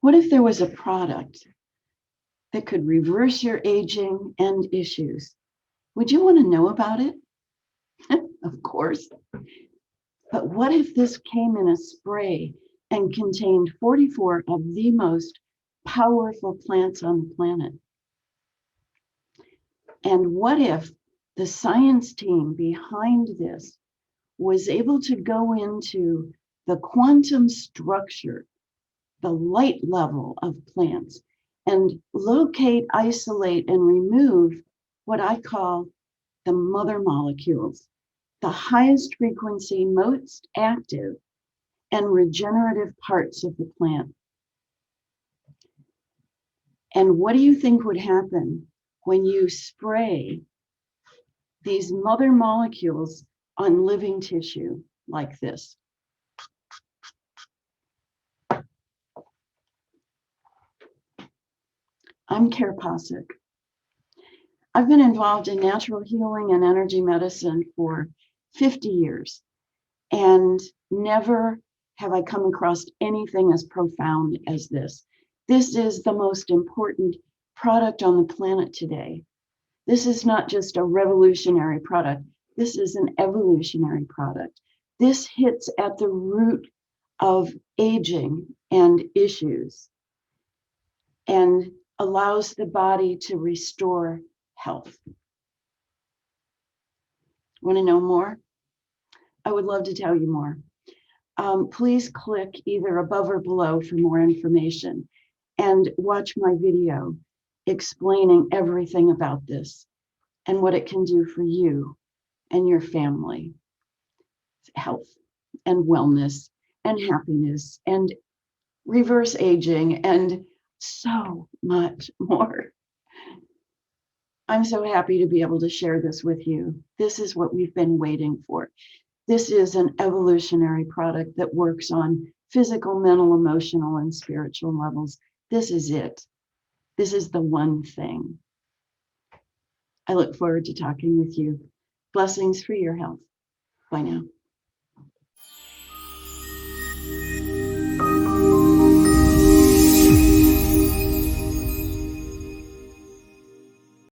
What if there was a product that could reverse your aging and issues? Would you want to know about it? Of course. But what if this came in a spray and contained 44 of the most powerful plants on the planet? And what if the science team behind this was able to go into the quantum structure, the light level of plants, and locate, isolate, and remove what I call the mother molecules, the highest frequency, most active, and regenerative parts of the plant? And what do you think would happen when you spray these mother molecules on living tissue like this? I'm Kare. I've been involved in natural healing and energy medicine for 50 years, and never have I come across anything as profound as this. This is the most important product on the planet today. This is not just a revolutionary product. This is an evolutionary product. This hits at the root of aging and issues and allows the body to restore health. Want to know more? I would love to tell you more. Please click either above or below for more information and watch my video explaining everything about this and what it can do for you and your family, health and wellness and happiness and reverse aging and so much more. I'm so happy to be able to share this with you. This is what we've been waiting for. This is an evolutionary product that works on physical, mental, emotional, and spiritual levels. This is it. This is the one thing. I look forward to talking with you. Blessings for your health. Bye now.